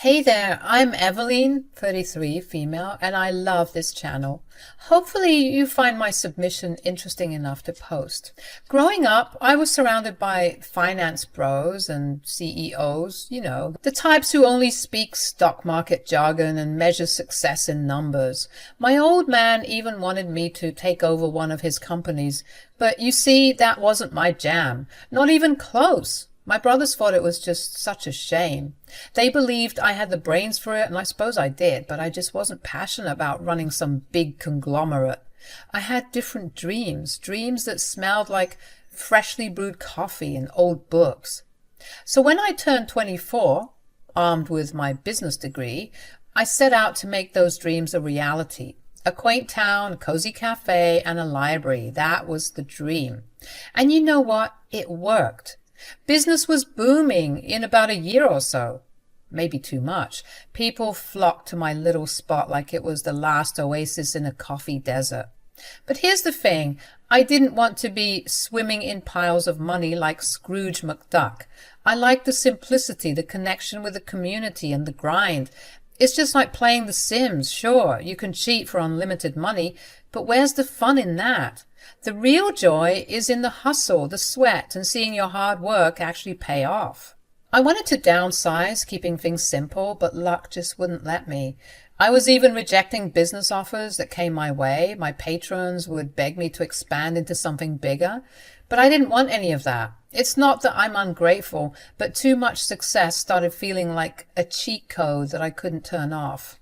Hey there, I'm Eveline, 33, female, and I love this channel. Hopefully you find my submission interesting enough to post. Growing up, I was surrounded by finance bros and CEOs, the types who only speak stock market jargon and measure success in numbers. My old man even wanted me to take over one of his companies, but you see, that wasn't my jam, not even close. My brothers thought it was just such a shame. They believed I had the brains for it, and I suppose I did, but I just wasn't passionate about running some big conglomerate. I had different dreams that smelled like freshly brewed coffee and old books. So when I turned 24, armed with my business degree, I set out to make those dreams a reality. A quaint town, a cozy cafe, and a library. That was the dream. And you know what? It worked. Business was booming in about a year or so. Maybe too much. People flocked to my little spot like it was the last oasis in a coffee desert. But here's the thing. I didn't want to be swimming in piles of money like Scrooge McDuck. I liked the simplicity, the connection with the community, and the grind. It's just like playing The Sims. Sure, you can cheat for unlimited money, but where's the fun in that? The real joy is in the hustle, the sweat, and seeing your hard work actually pay off. I wanted to downsize, keeping things simple, but luck just wouldn't let me. I was even rejecting business offers that came my way. My patrons would beg me to expand into something bigger, but I didn't want any of that. It's not that I'm ungrateful, but too much success started feeling like a cheat code that I couldn't turn off.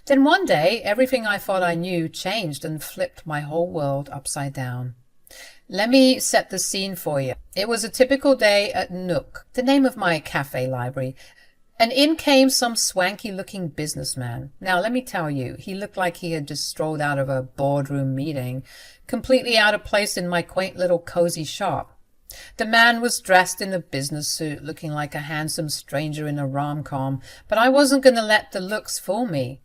Then one day, everything I thought I knew changed and flipped my whole world upside down. Let me set the scene for you. It was a typical day at Nook, the name of my cafe library, and in came some swanky-looking businessman. Now, let me tell you, he looked like he had just strolled out of a boardroom meeting, completely out of place in my quaint little cozy shop. The man was dressed in a business suit, looking like a handsome stranger in a rom-com, but I wasn't going to let the looks fool me.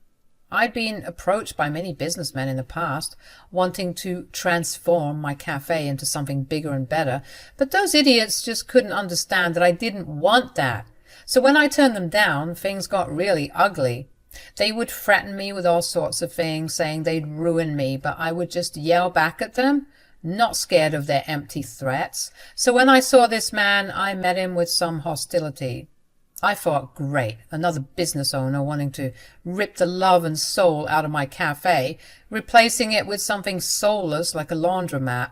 I'd been approached by many businessmen in the past, wanting to transform my cafe into something bigger and better, but those idiots just couldn't understand that I didn't want that. So when I turned them down, things got really ugly. They would threaten me with all sorts of things, saying they'd ruin me, but I would just yell back at them, not scared of their empty threats. So when I saw this man, I met him with some hostility. I thought, great, another business owner wanting to rip the love and soul out of my cafe, replacing it with something soulless like a laundromat.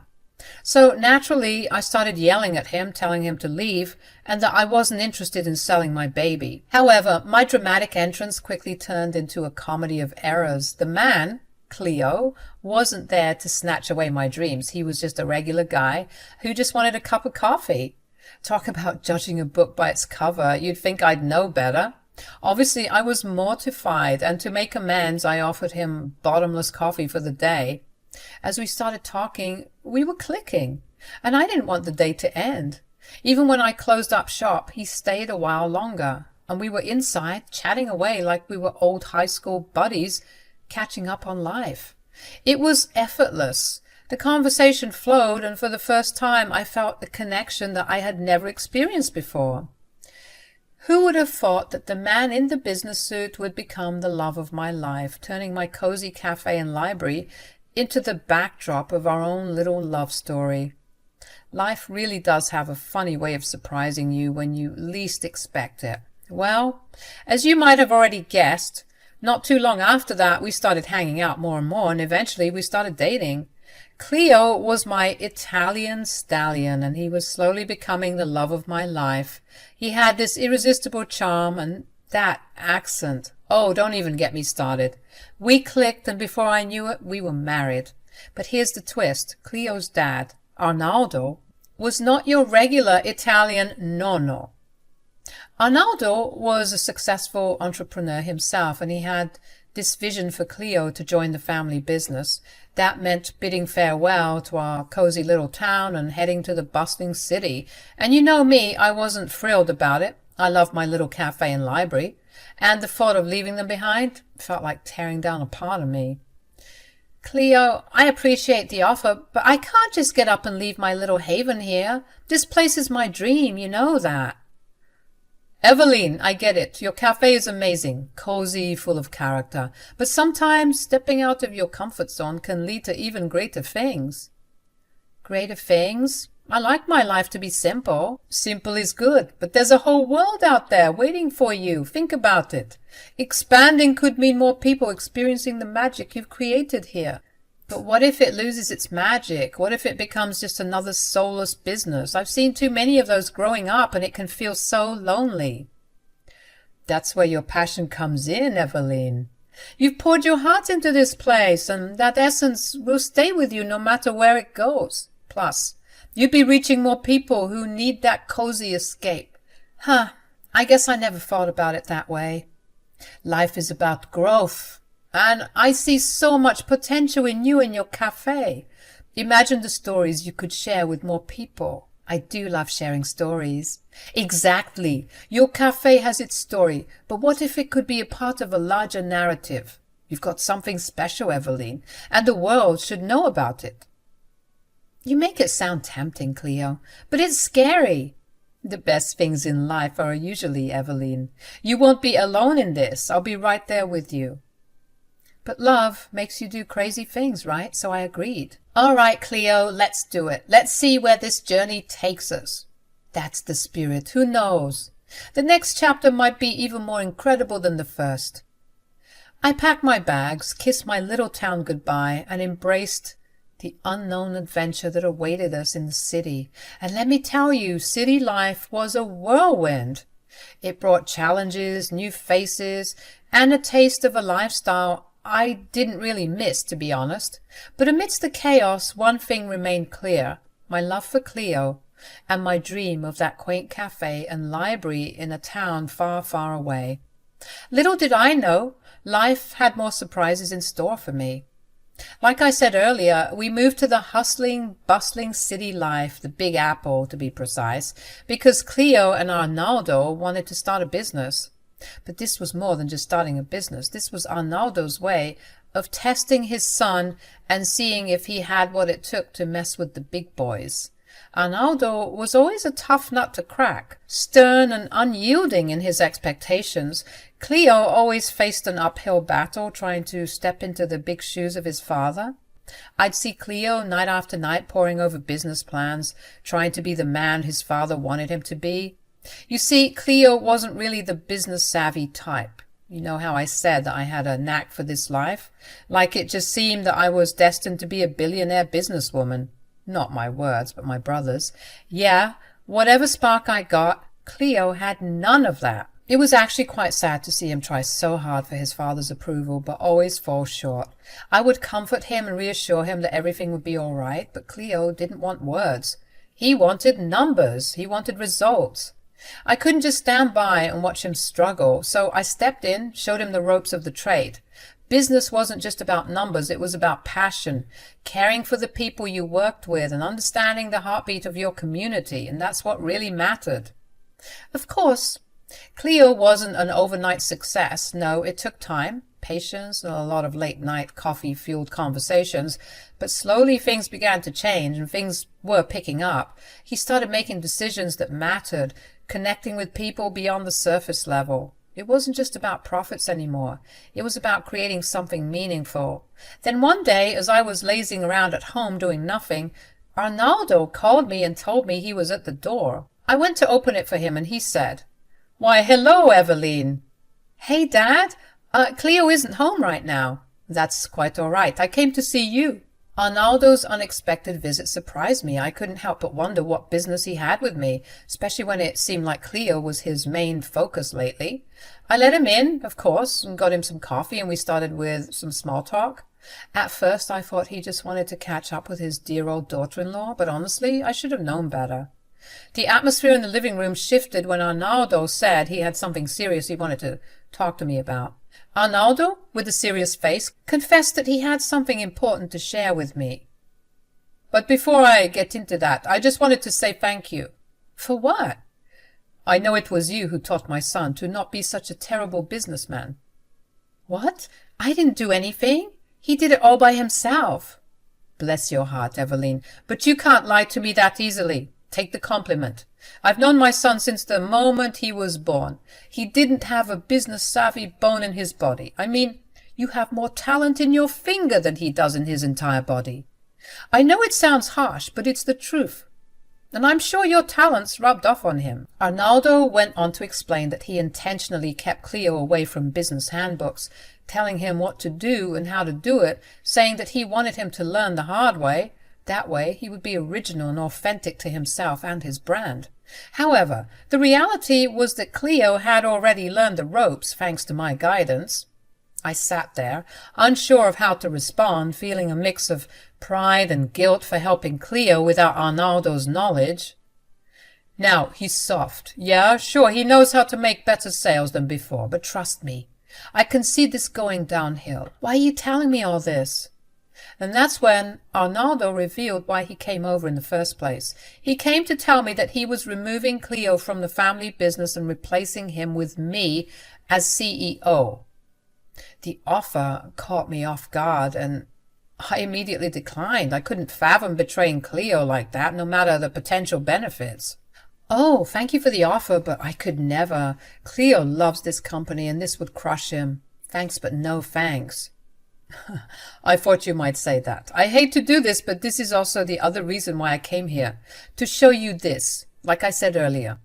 So naturally, I started yelling at him, telling him to leave, and that I wasn't interested in selling my baby. However, my dramatic entrance quickly turned into a comedy of errors. The man, Cleo, wasn't there to snatch away my dreams. He was just a regular guy who just wanted a cup of coffee. Talk about judging a book by its cover. You'd think I'd know better. Obviously, I was mortified, and to make amends, I offered him bottomless coffee for the day. As we started talking, we were clicking, and I didn't want the day to end. Even when I closed up shop, he stayed a while longer, and we were inside chatting away like we were old high school buddies catching up on life. It was effortless. The conversation flowed, and for the first time I felt a connection that I had never experienced before. Who would have thought that the man in the business suit would become the love of my life, turning my cozy cafe and library into the backdrop of our own little love story? Life really does have a funny way of surprising you when you least expect it. Well, as you might have already guessed, not too long after that we started hanging out more and more, and eventually we started dating. Cleo was my Italian stallion, and he was slowly becoming the love of my life. He had this irresistible charm, and that accent. Oh, don't even get me started. We clicked, and before I knew it, we were married. But here's the twist. Cleo's dad, Arnaldo, was not your regular Italian nonno. Arnaldo was a successful entrepreneur himself, and he had this vision for Cleo to join the family business. That meant bidding farewell to our cozy little town and heading to the bustling city. And you know me, I wasn't thrilled about it. I loved my little cafe and library, and the thought of leaving them behind felt like tearing down a part of me. Cleo, I appreciate the offer, but I can't just get up and leave my little haven here. This place is my dream, you know that. Eveline, I get it. Your cafe is amazing, cozy, full of character. But sometimes stepping out of your comfort zone can lead to even greater things. Greater things? I like my life to be simple. Simple is good, but there's a whole world out there waiting for you. Think about it. Expanding could mean more people experiencing the magic you've created here. But what if it loses its magic? What if it becomes just another soulless business? I've seen too many of those growing up, and it can feel so lonely. That's where your passion comes in, Eveline. You've poured your heart into this place, and that essence will stay with you no matter where it goes. Plus, you'd be reaching more people who need that cozy escape. I guess I never thought about it that way. Life is about growth. And I see so much potential in you and your cafe. Imagine the stories you could share with more people. I do love sharing stories. Exactly. Your cafe has its story, but what if it could be a part of a larger narrative? You've got something special, Eveline, and the world should know about it. You make it sound tempting, Cleo, but it's scary. The best things in life are usually, Eveline. You won't be alone in this. I'll be right there with you. But love makes you do crazy things, right? So I agreed. All right, Cleo, let's do it. Let's see where this journey takes us. That's the spirit. Who knows? The next chapter might be even more incredible than the first. I packed my bags, kissed my little town goodbye, and embraced the unknown adventure that awaited us in the city. And let me tell you, city life was a whirlwind. It brought challenges, new faces, and a taste of a lifestyle I didn't really miss, to be honest. But amidst the chaos, one thing remained clear: my love for Cleo and my dream of that quaint cafe and library in a town far, far away. Little did I know, life had more surprises in store for me. Like I said earlier, we moved to the hustling, bustling city life, the Big Apple to be precise, because Cleo and Arnaldo wanted to start a business. But this was more than just starting a business. This was Arnaldo's way of testing his son and seeing if he had what it took to mess with the big boys. Arnaldo was always a tough nut to crack, stern and unyielding in his expectations. Cleo always faced an uphill battle trying to step into the big shoes of his father. I'd see Cleo night after night poring over business plans, trying to be the man his father wanted him to be. You see, Cleo wasn't really the business-savvy type. You know how I said that I had a knack for this life? Like it just seemed that I was destined to be a billionaire businesswoman. Not my words, but my brother's. Yeah, whatever spark I got, Cleo had none of that. It was actually quite sad to see him try so hard for his father's approval, but always fall short. I would comfort him and reassure him that everything would be all right, but Cleo didn't want words. He wanted numbers. He wanted results. I couldn't just stand by and watch him struggle, so I stepped in, showed him the ropes of the trade. Business wasn't just about numbers, it was about passion, caring for the people you worked with and understanding the heartbeat of your community, and that's what really mattered. Of course, Cleo wasn't an overnight success. No, it took time, patience, and a lot of late-night coffee-fueled conversations, but slowly things began to change and things were picking up. He started making decisions that mattered, connecting with people beyond the surface level. It wasn't just about profits anymore. It was about creating something meaningful. Then one day, as I was lazing around at home doing nothing, Arnaldo called me and told me he was at the door. I went to open it for him and he said, "Why, hello, Eveline." "Hey, Dad. Cleo isn't home right now." "That's quite all right. I came to see you." Arnaldo's unexpected visit surprised me. I couldn't help but wonder what business he had with me, especially when it seemed like Cleo was his main focus lately. I let him in, of course, and got him some coffee, and we started with some small talk. At first, I thought he just wanted to catch up with his dear old daughter-in-law, but honestly, I should have known better. The atmosphere in the living room shifted when Arnaldo said he had something serious he wanted to talk to me about. Arnaldo, with a serious face, confessed that he had something important to share with me. "But before I get into that, I just wanted to say thank you." "For what?" "I know it was you who taught my son to not be such a terrible businessman." "What? I didn't do anything. He did it all by himself." "Bless your heart, Eveline, but you can't lie to me that easily. Take the compliment. I've known my son since the moment he was born. He didn't have a business-savvy bone in his body. I mean, you have more talent in your finger than he does in his entire body. I know it sounds harsh, but it's the truth. And I'm sure your talents rubbed off on him." Arnaldo went on to explain that he intentionally kept Cleo away from business handbooks, telling him what to do and how to do it, saying that he wanted him to learn the hard way. That way he would be original and authentic to himself and his brand. However, the reality was that Cleo had already learned the ropes thanks to my guidance. I sat there, unsure of how to respond, feeling a mix of pride and guilt for helping Cleo without Arnaldo's knowledge. "Now, he's soft. Yeah, sure, he knows how to make better sales than before, but trust me, I can see this going downhill. Why are you telling me all this?" And that's when Arnaldo revealed why he came over in the first place. He came to tell me that he was removing Cleo from the family business and replacing him with me as CEO. The offer caught me off guard, and I immediately declined. I couldn't fathom betraying Cleo like that, no matter the potential benefits. "Oh, thank you for the offer, but I could never. Cleo loves this company, and this would crush him. Thanks, but no thanks." I thought you might say that. I hate to do this, but this is also the other reason why I came here. To show you this, like I said earlier.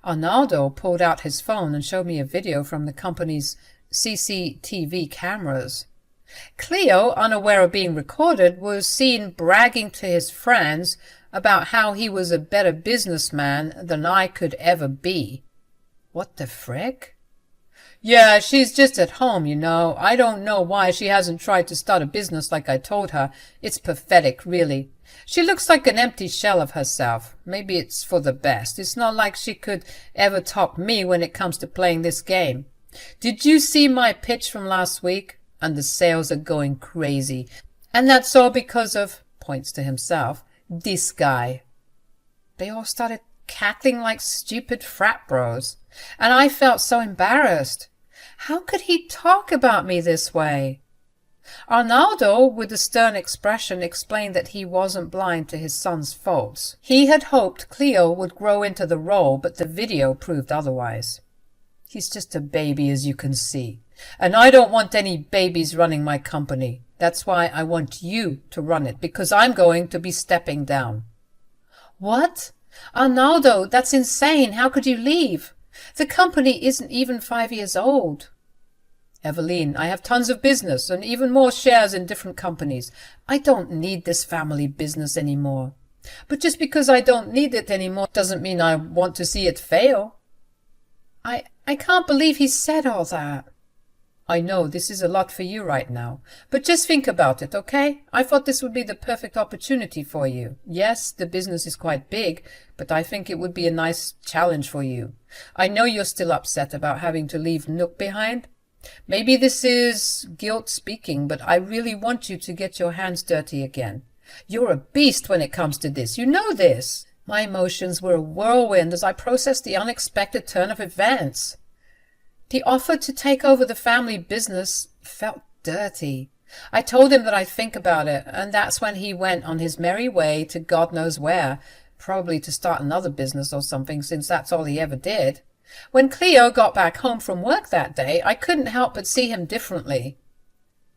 Arnaldo pulled out his phone and showed me a video from the company's CCTV cameras. Cleo, unaware of being recorded, was seen bragging to his friends about how he was a better businessman than I could ever be. What the frick? "Yeah, she's just at home, you know. I don't know why she hasn't tried to start a business like I told her. It's pathetic, really. She looks like an empty shell of herself. Maybe it's for the best. It's not like she could ever top me when it comes to playing this game. Did you see my pitch from last week? And the sales are going crazy. And that's all because of," points to himself, "this guy." They all started cackling like stupid frat bros, and I felt so embarrassed. How could he talk about me this way? Arnaldo, with a stern expression, explained that he wasn't blind to his son's faults. He had hoped Cleo would grow into the role, but the video proved otherwise. "He's just a baby, as you can see. And I don't want any babies running my company. That's why I want you to run it, because I'm going to be stepping down." "What? Arnaldo, that's insane. How could you leave? The company isn't even 5 years old." "Eveline, I have tons of business and even more shares in different companies. I don't need this family business anymore. But just because I don't need it anymore doesn't mean I want to see it fail." I can't believe he said all that." "I know this is a lot for you right now, but just think about it, okay? I thought this would be the perfect opportunity for you. Yes, the business is quite big, but I think it would be a nice challenge for you. I know you're still upset about having to leave Nook behind. Maybe this is guilt speaking, but I really want you to get your hands dirty again. You're a beast when it comes to this. You know this." My emotions were a whirlwind as I processed the unexpected turn of events. The offer to take over the family business felt dirty. I told him that I'd think about it, and that's when he went on his merry way to God knows where, probably to start another business or something, since that's all he ever did. When Cleo got back home from work that day, I couldn't help but see him differently.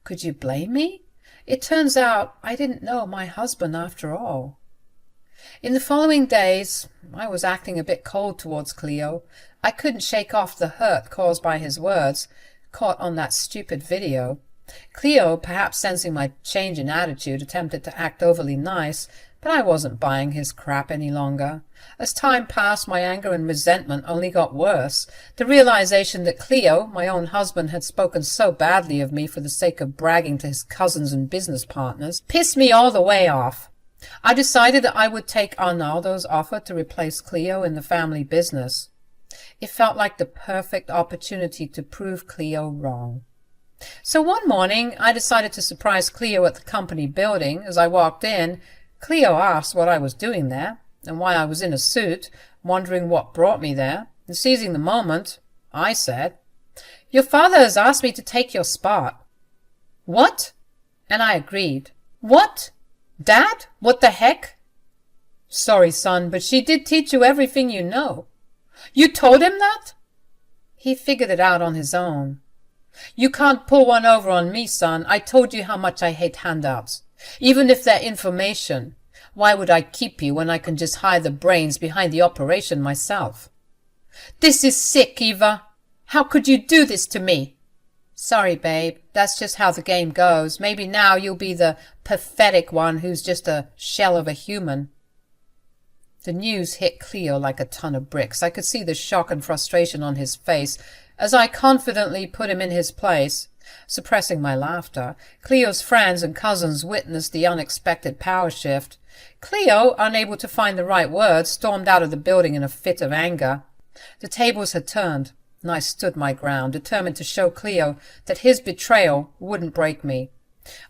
Could you blame me? It turns out I didn't know my husband after all. In the following days, I was acting a bit cold towards Cleo. I couldn't shake off the hurt caused by his words, caught on that stupid video. Cleo, perhaps sensing my change in attitude, attempted to act overly nice, but I wasn't buying his crap any longer. As time passed, my anger and resentment only got worse. The realization that Cleo, my own husband, had spoken so badly of me for the sake of bragging to his cousins and business partners pissed me all the way off. I decided that I would take Arnaldo's offer to replace Cleo in the family business. It felt like the perfect opportunity to prove Cleo wrong. So one morning, I decided to surprise Cleo at the company building. As I walked in, Cleo asked what I was doing there, and why I was in a suit, wondering what brought me there. And seizing the moment, I said, "Your father has asked me to take your spot." "What?" And I agreed. "What? Dad? What the heck?" Sorry, son, but she did teach you everything you know. You told him that? He figured it out on his own. You can't pull one over on me, son. I told you how much I hate handouts. Even if they're information. Why would I keep you when I can just hide the brains behind the operation myself? This is sick, Eva. How could you do this to me? Sorry, babe. That's just how the game goes. Maybe now you'll be the pathetic one who's just a shell of a human. The news hit Cleo like a ton of bricks. I could see the shock and frustration on his face as I confidently put him in his place. Suppressing my laughter, Cleo's friends and cousins witnessed the unexpected power shift. Cleo, unable to find the right words, stormed out of the building in a fit of anger. The tables had turned, and I stood my ground, determined to show Cleo that his betrayal wouldn't break me.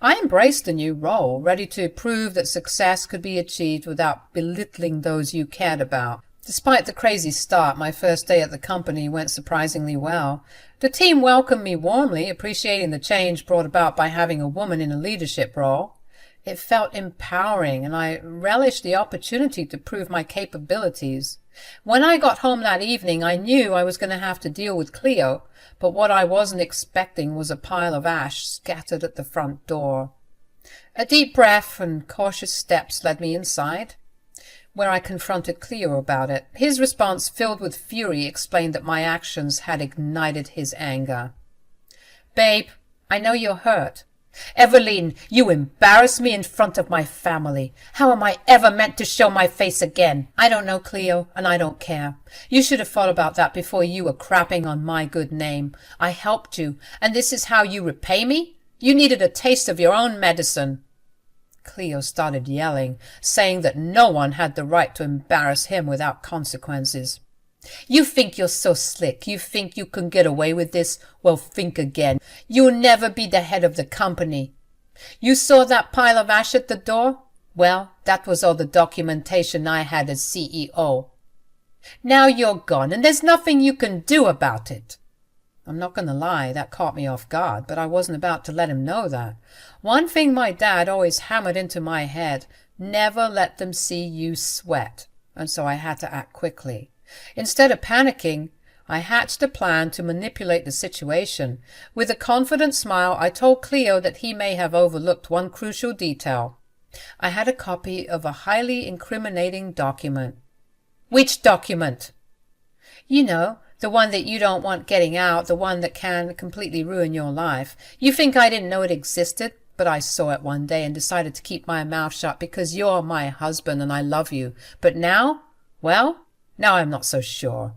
I embraced the new role, ready to prove that success could be achieved without belittling those you cared about. Despite the crazy start, my first day at the company went surprisingly well. The team welcomed me warmly, appreciating the change brought about by having a woman in a leadership role. It felt empowering, and I relished the opportunity to prove my capabilities. When I got home that evening, I knew I was going to have to deal with Cleo, but what I wasn't expecting was a pile of ash scattered at the front door. A deep breath and cautious steps led me inside, where I confronted Cleo about it. His response, filled with fury, explained that my actions had ignited his anger. Babe, I know you're hurt. Eveline, you embarrass me in front of my family. How am I ever meant to show my face again? I don't know, Cleo, and I don't care. You should have thought about that before you were crapping on my good name. I helped you, and this is how you repay me? You needed a taste of your own medicine. Cleo started yelling, saying that no one had the right to embarrass him without consequences. You think you're so slick. You think you can get away with this? Well, think again. You'll never be the head of the company. You saw that pile of ash at the door? Well, that was all the documentation I had as CEO. Now you're gone, and there's nothing you can do about it. I'm not going to lie, that caught me off guard, but I wasn't about to let him know that. One thing my dad always hammered into my head, never let them see you sweat, and so I had to act quickly. Instead of panicking, I hatched a plan to manipulate the situation. With a confident smile, I told Cleo that he may have overlooked one crucial detail. I had a copy of a highly incriminating document. Which document? You know, the one that you don't want getting out, the one that can completely ruin your life. You think I didn't know it existed? But I saw it one day and decided to keep my mouth shut because you're my husband and I love you. But now? Well, now I'm not so sure.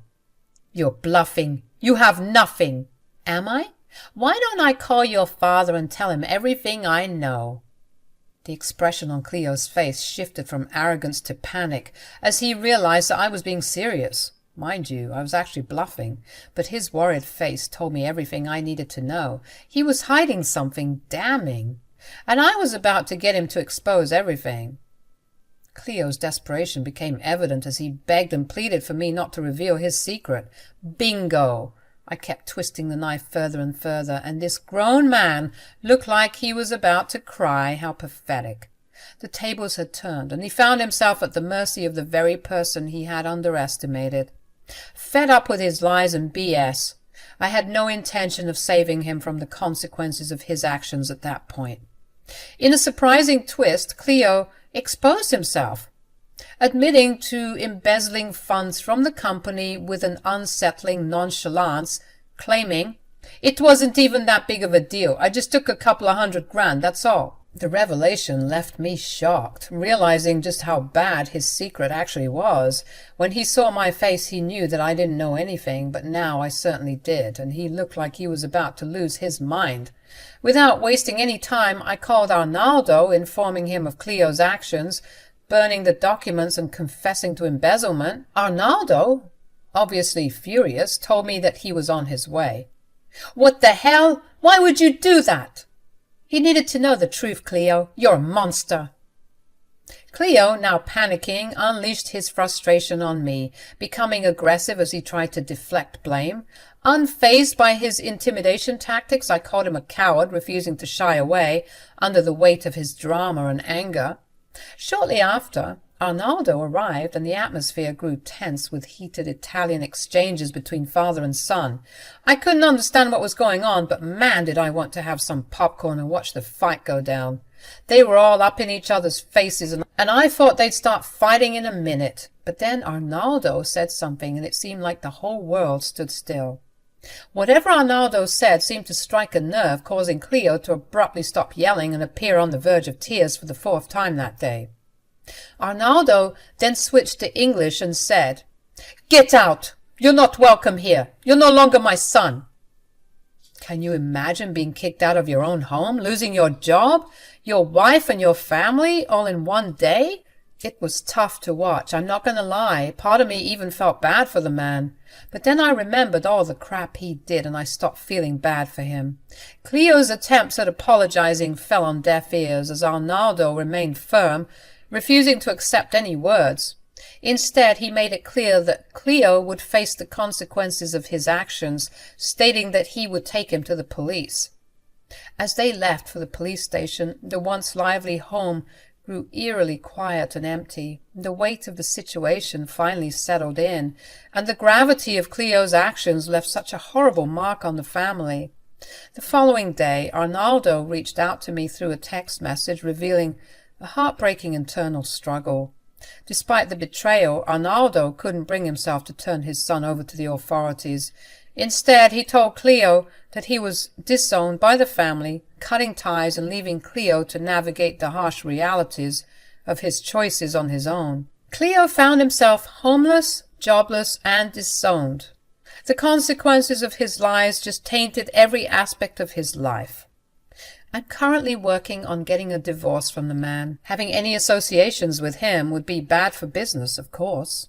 You're bluffing. You have nothing. Am I? Why don't I call your father and tell him everything I know? The expression on Cleo's face shifted from arrogance to panic as he realized that I was being serious. Mind you, I was actually bluffing, but his worried face told me everything I needed to know. He was hiding something damning, and I was about to get him to expose everything. Cleo's desperation became evident as he begged and pleaded for me not to reveal his secret. Bingo! I kept twisting the knife further and further, and this grown man looked like he was about to cry. How pathetic. The tables had turned, and he found himself at the mercy of the very person he had underestimated. Fed up with his lies and BS, I had no intention of saving him from the consequences of his actions at that point. In a surprising twist, Cleo exposed himself, admitting to embezzling funds from the company with an unsettling nonchalance, claiming, "It wasn't even that big of a deal. I just took a couple of $100,000, that's all." The revelation left me shocked, realizing just how bad his secret actually was. When he saw my face, he knew that I didn't know anything, but now I certainly did, and he looked like he was about to lose his mind. Without wasting any time, I called Arnaldo, informing him of Cleo's actions, burning the documents and confessing to embezzlement. Arnaldo, obviously furious, told me that he was on his way. "What the hell? Why would you do that?" "He needed to know the truth, Cleo. You're a monster." Cleo, now panicking, unleashed his frustration on me, becoming aggressive as he tried to deflect blame. Unfazed by his intimidation tactics, I called him a coward, refusing to shy away under the weight of his drama and anger. Shortly after, Arnaldo arrived, and the atmosphere grew tense with heated Italian exchanges between father and son. I couldn't understand what was going on, but man, did I want to have some popcorn and watch the fight go down. They were all up in each other's faces, and I thought they'd start fighting in a minute. But then Arnaldo said something, and it seemed like the whole world stood still. Whatever Arnaldo said seemed to strike a nerve, causing Cleo to abruptly stop yelling and appear on the verge of tears for the 4th time that day. Arnaldo then switched to English and said, "Get out! You're not welcome here. You're no longer my son." Can you imagine being kicked out of your own home, losing your job, your wife and your family all in one day? It was tough to watch, I'm not going to lie. Part of me even felt bad for the man. But then I remembered all the crap he did, and I stopped feeling bad for him. Cleo's attempts at apologizing fell on deaf ears as Arnaldo remained firm, refusing to accept any words. Instead, he made it clear that Cleo would face the consequences of his actions, stating that he would take him to the police. As they left for the police station, the once lively home grew eerily quiet and empty. The weight of the situation finally settled in, and the gravity of Cleo's actions left such a horrible mark on the family. The following day, Arnaldo reached out to me through a text message revealing a heartbreaking internal struggle. Despite the betrayal, Arnaldo couldn't bring himself to turn his son over to the authorities. Instead, he told Cleo that he was disowned by the family, cutting ties and leaving Cleo to navigate the harsh realities of his choices on his own. Cleo found himself homeless, jobless, and disowned. The consequences of his lies just tainted every aspect of his life. I'm currently working on getting a divorce from the man. Having any associations with him would be bad for business, of course.